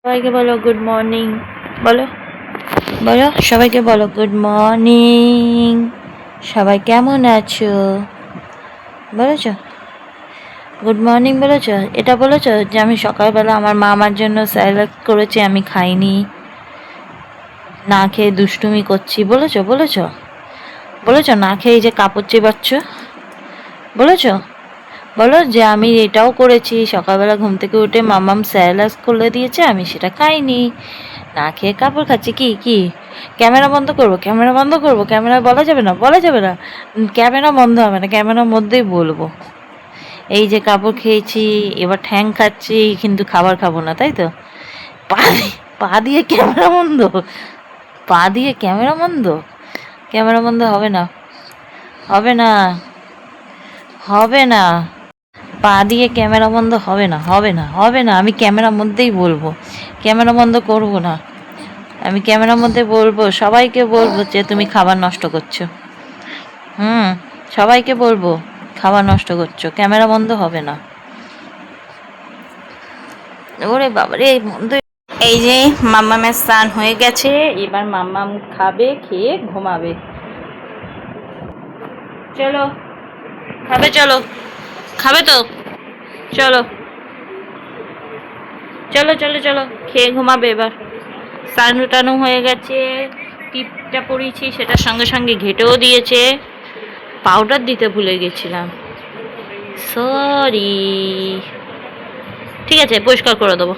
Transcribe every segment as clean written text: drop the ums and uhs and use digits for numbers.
সবাইকে বলো good morning. বলো বলো সবাইকে বলো গুড মর্নিং। সবাই কেমন আছো? বলেছ গুড মর্নিং? বলেছ এটা বলেছ যে আমি সকালবেলা আমার মা আমার জন্য স্যালাড করেছে, আমি খাইনি, না খেয়ে দুষ্টুমি করছি? বলেছ বলেছ বলেছ না খেয়ে যে কাপড় চেবাচ্ছ? বলেছ? বলো যে আমি এটাও করেছি, সকালবেলা ঘুম থেকে উঠে মামাম স্যালাড করে দিয়েছে, আমি সেটা খাইনি, না খেয়ে কাপড় খাচ্ছি। কি কি ক্যামেরা বন্ধ করবো? ক্যামেরা বন্ধ করবো? ক্যামেরা বলা যাবে না, বলা যাবে না। ক্যামেরা বন্ধ হবে না, ক্যামেরার মধ্যেই বলবো এই যে কাপড় খেয়েছি, এবার ঠ্যাং খাচ্ছি, কিন্তু খাবার খাবো না, তাই তো? পা পা দিয়ে ক্যামেরা বন্ধ? পা দিয়ে ক্যামেরা বন্ধ? ক্যামেরা বন্ধ হবে না, হবে না, হবে না। পা দিয়ে ক্যামেরা বন্ধ হবে না, হবে না, হবে না। আমি ক্যামেরার মধ্যেই বলবো, ক্যামেরা বন্ধ করবো না। আমি ক্যামেরার মধ্যে বলবো, সবাইকে বলবো যে তুমি খাবার নষ্ট করছো। সবাইকে বলবো খাবার নষ্ট করছো, ক্যামেরা বন্ধ হবে না। ওরে বাবারে বন্ধ। এই যে মাম্মামের স্নান হয়ে গেছে, এবার মাম্মাম খাবে, খেয়ে ঘুমাবে। চলো খাবে, চলো খাবে তো, চলো চলো চলো চলো খেয়ে ঘুমাবে এবার। স্নান টানু হয়ে গেছে, টিপটা পরিয়েছি, সেটার সঙ্গে সঙ্গে ঘেটেও দিয়েছে। পাউডার দিতে ভুলে গেছিলাম, সরি। ঠিক আছে, পরিষ্কার করে দেবো।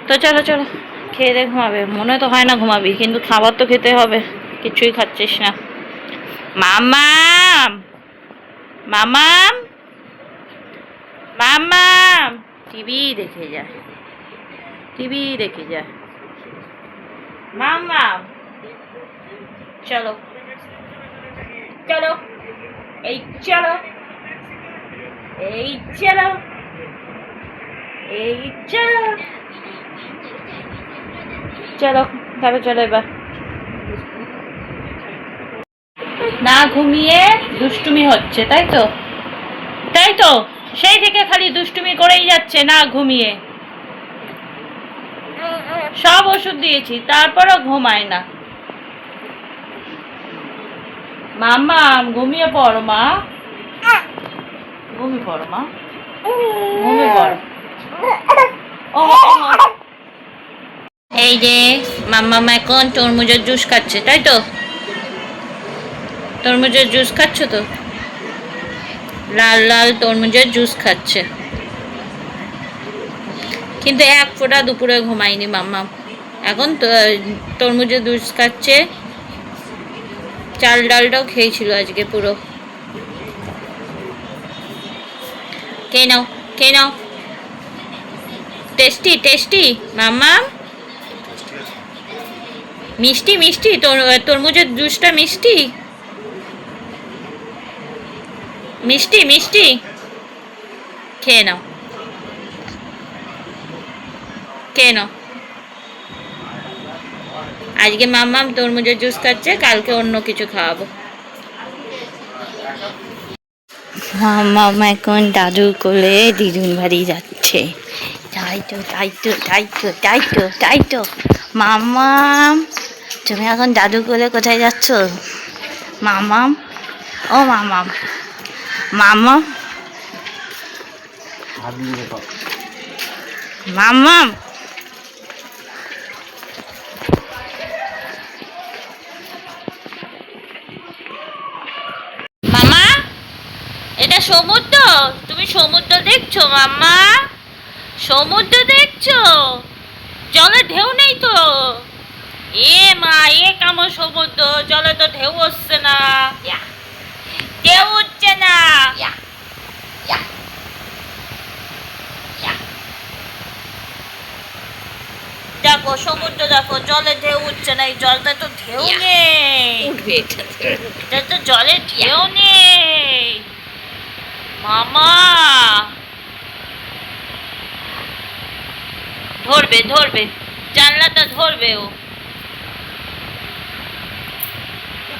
তো চলো চলো খেয়ে দে ঘুমাবে। মনে তো হয় না ঘুমাবি, কিন্তু খাবার তো খেতে হবে, কিছুই খাচ্ছিস না। মামাম, মামাম, মামাম, টিভি দেখে যায়, টিভি দেখে যায়। মামাম, চলো চলো, এই চলো, এই চলো, এই চলো, চলো তবে চলো এবার। না ঘুমিয়ে দুষ্টুমি হচ্ছে, তাই তো? তাই তো, সেই থেকে খালি দুষ্টুমি করেই যাচ্ছে না ঘুমিয়ে। সব ওষুধ দিয়েছি, তারপরও ঘুমায় না। মাম্মা ঘুমিয়ে পড়ো মা, ঘুমিয়ে পড়ো মা, ঘুমিয়ে পড়ো। এই যে মাম্মাম এখন তরমুজের জুস খাচ্ছে, তাই তো? তরমুজের জুস খাচ্ছ তো? লাল লাল তরমুজের জুস খাচ্ছে, কিন্তু এক ফোঁটা দুপুরে ঘুমায়নি মাম্মাম। এখন তরমুজের জুস খাচ্ছে। চাল ডালটাও খেয়েছিল আজকে পুরো। খেয়ে নাও, খেয়ে নাও। টেস্টি টেস্টি মাম্মাম, মিষ্টি মিষ্টি, তরমুজের জুসটা মিষ্টি, মিষ্টি মিষ্টি। খেয়ে নাও, খেয়ে নাও। আজকে মাম্মাম তরমুজের জুস খাচ্ছে, কালকে অন্য কিছু খাওয়াবো। মাম্মাম এখন দাদুর কোলে দিদুন বাড়ি যাচ্ছে। তাই তো তাই তো তাই তো তাই তো তাই তো। মাম্মাম তুমি এখন দাদুর কোলে কোথায় যাচ্ছ? মাম্মাম, ও মাম্মাম, মাম্মাম, মাম্মাম। মামা, এটা সমুদ্র? তুমি সমুদ্র দেখছো মাম্মা? সমুদ্র দেখছো? জলে ঢেউ নেই তো? এ মা, এ কেমন সমুদ্র, জলে তো ঢেউ হচ্ছে না, ঢেউ উঠছে না। দেখো সমুদ্র, দেখো জলে ঢেউ উঠছে না, এই জলটা তো ঢেউ নেই, এটা তো জলে ঢেউ নেই মামা। ধরবে ধরবে, জানলাটা ধরবে ও,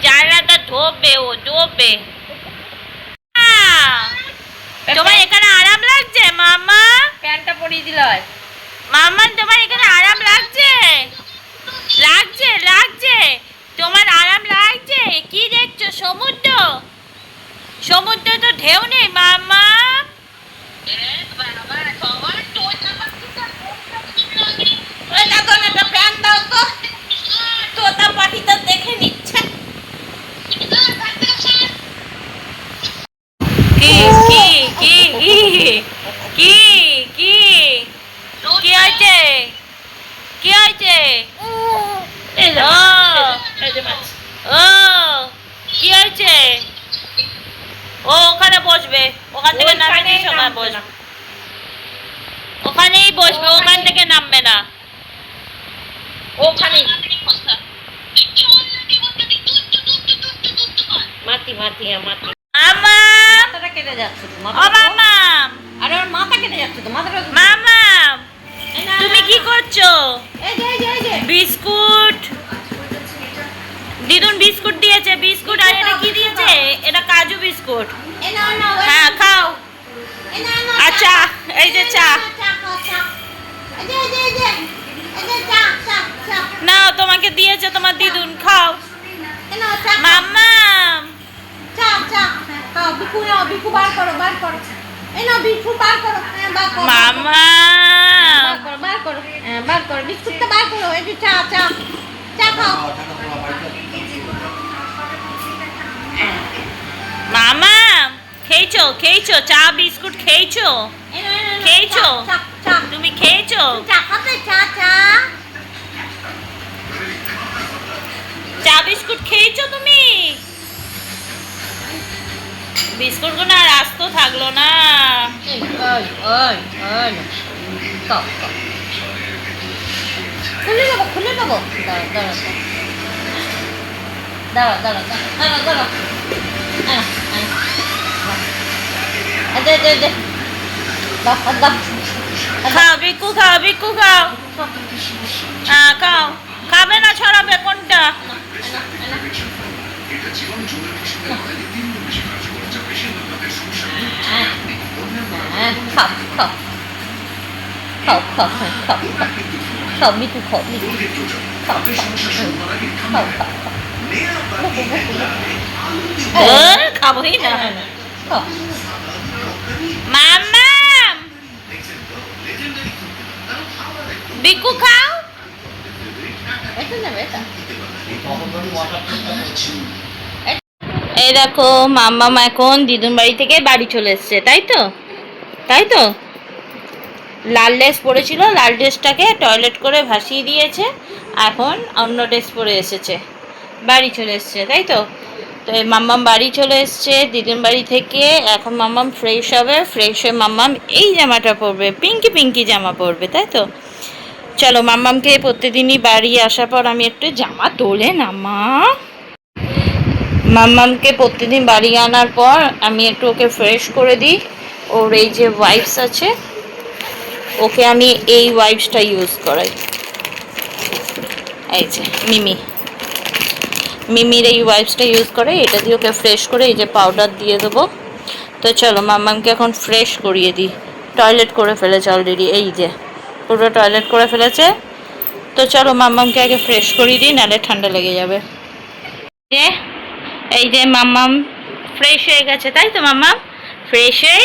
জানলাটা ধরবে ও, ধরবে। তোমার এখানে আরাম লাগছে মামা? প্যান্টটা পরিয়ে দিল মামা। সমুদ্রে তো ঢেউ নেই মামা। তোতা পাখিটা দেখে নিচ্ছে। কি কি কি কি কি কি কি হয়েছে? কি হয়েছে? ও কি হয়েছে? ও ওখানে বসবে, ওখান থেকে নামে সময় বসবে, ওখানেই বসবে, ওখান থেকে নামবে না। ওখানেই মাটি মাটি মাটি। মামা মাথাটা কেটে যাচ্ছে তো। ও মামা, আরে ওর মাথা কেটে যাচ্ছে তো, মাথাটা। মামা তুমি কি করছো? এই যে এই যে বিস্কুট দিদুন বিস্কুট দিয়েছে, বিস্কুট। আর এটা কি দিয়েছে? এটা কাজু বিস্কুট। হ্যাঁ খাও। আচ্ছা এই যে চা না, তোমাকে দিয়েছে তোমার দিদুন, খাও। মাম্মা মাম্মা বিস্কুটটা বার করো, এই যে চা চা চা খাও। মামা খেয়েছো খেয়েছো চা বিস্কুট খেয়েছো? খেয়েছো তুমি? খেয়েছো চা বিস্কুট খেয়েছো তুমি? বিস্কুট গুলো আর আস্ত থাকলো না। খুলে দেবো খুলে দেবো। দাঁড়া দাঁড়া দাঁড়া দাঁড়া দাঁড়া। খাও বিকু, খাও বিকু, খাও। হ্যাঁ খাও। খাবে না ছড়াবে কোনটা? খাও খাও খাও খাও খাও খাও বিকু, খাও বিকু, খাও খাও খাও। খাবোই না। মাম্মা বিকু খাও। এই দেখো মাম্মাম এখন দিদুন বাড়ি থেকে বাড়ি চলে এসছে, তাই তো? তাই তো লাল ড্রেস পরেছিল, লাল ড্রেসটাকে টয়লেট করে ভাসিয়ে দিয়েছে, এখন অন্য ড্রেস পরে এসেছে, বাড়ি চলে এসছে, তাই তো? তো এই মাম্মাম বাড়ি চলে এসছে দিদুন বাড়ি থেকে। এখন মাম্মাম ফ্রেশ হবে, ফ্রেশ হয়ে মাম্মাম এই জামাটা পরবে, পিঙ্কি পিঙ্কি জামা পরবে, তাই তো? চলো মাম্মামকে প্রতিদিনই বাড়ি আসার পর আমি একটু জামা তোলে না মা। মাম্মামকে প্রতিদিন বাড়ি আনার পর আমি একটু ওকে ফ্রেশ করে দিই। ওর এই যে ওয়াইপস আছে, ওকে আমি এই ওয়াইপসটা ইউজ করাই। এই যে মিমির এই ওয়াইপসটা ইউজ করে, এটা দিয়ে ওকে ফ্রেশ করে এই যে পাউডার দিয়ে দেবো। তো চলো মাম্মামকে এখন ফ্রেশ করিয়ে দিই। টয়লেট করে ফেলেছে অলরেডি, এই যে পুরো টয়লেট করে ফেলেছে। তো চলো মাম্মামকে আগে ফ্রেশ করিয়ে দিই, নাহলে ঠান্ডা লেগে যাবে। এই যে মাম্মাম ফ্রেশ হয়ে গেছে, তাই তো? মাম্মাম ফ্রেশ হয়ে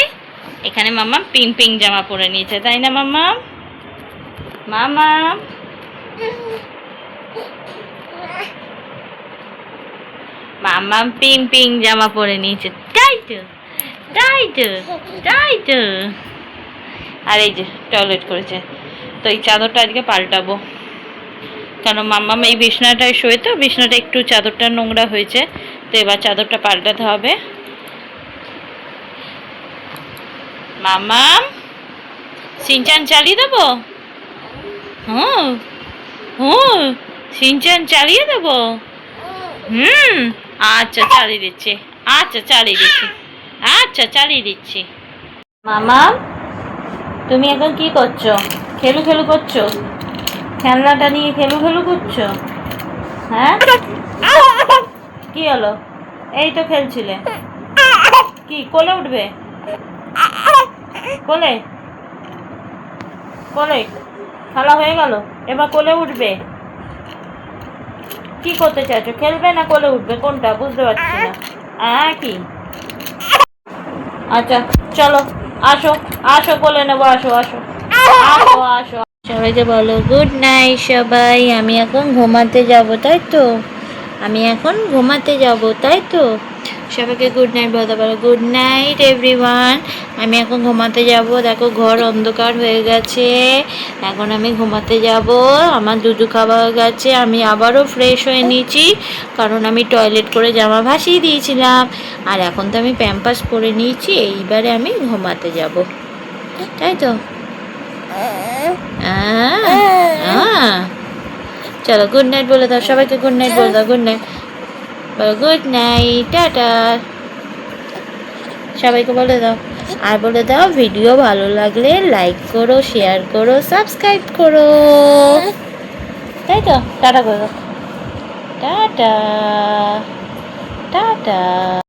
এখানে মাম্মাম পিঙ্ক পিঙ্ক জামা পরে নিয়েছে, তাই না মাম্মাম? মাম্মাম মাম্মাম পিঙ্ক পিঙ্ক জামা পরে নিয়েছে, তাই তো? তাই তো তাই তো। আর এই যে টয়লেট করেছে। তো এই চাদরটা আজকে পাল্টাবো, কারণ মাম্মাম এই বিছনাটায় শোয়, তো বিছনাটা একটু চাদরটা নোংরা হয়েছে, তো এবার চাদরটা পাল্টাতে হবে। মাম্মাম সিনচান চালিয়ে দেবো? হুম হুম সিনচান চালিয়ে দেবো? আচ্ছা চালিয়ে দিচ্ছি, আচ্ছা চালিয়ে দিচ্ছি, আচ্ছা চালিয়ে দিচ্ছি। মাম্মাম তুমি এখন কি করছো? খেলু খেলু করছো? খেলনাটা নিয়ে খেলু খেলু করছো? হ্যাঁ কি হলো? এই তো খেলছিলে, কি কোলে উঠবে? কোলে কোলে খেলা হয়ে গেল, এবার কোলে উঠবে? কি করতে চাইছো? খেলবে না কোলে উঠবে, কোনটা বুঝতে পারছি না। কি আচ্ছা চলো, আসো আসো বলে নেবো, আসো আসো আসো আসো। সবাইকে বলো গুড নাইট সবাই, আমি এখন ঘুমাতে যাব, তাই তো? আমি এখন ঘুমাতে যাব, তাই তো? সবাইকে গুড নাইট বলতে পারো, গুড নাইট এভরিওয়ান। আমি এখন ঘুমাতে যাব, দেখো ঘর অন্ধকার হয়ে গেছে, এখন আমি ঘুমাতে যাব। আমার দুধু খাওয়া হয়ে গেছে, আমি আবারও ফ্রেশ হয়ে নিয়েছি, কারণ আমি টয়লেট করে জামা ভাসিয়ে দিয়েছিলাম। আর এখন তো আমি প্যাম্পাস পরে নিয়েছি, এইবারে আমি ঘুমাতে যাব, তাই তো? চলো গুড নাইট বলে দাও, সবাইকে গুড নাইট বলে দাও, গুড নাইট বলো, গুড নাইট, টাটা। সবাইকে বলে দাও, আর বলে দাও ভিডিও ভালো লাগলে লাইক করো, শেয়ার করো, সাবস্ক্রাইব করো, তাই তো? টাটা করে দাও, টাটা টাটা।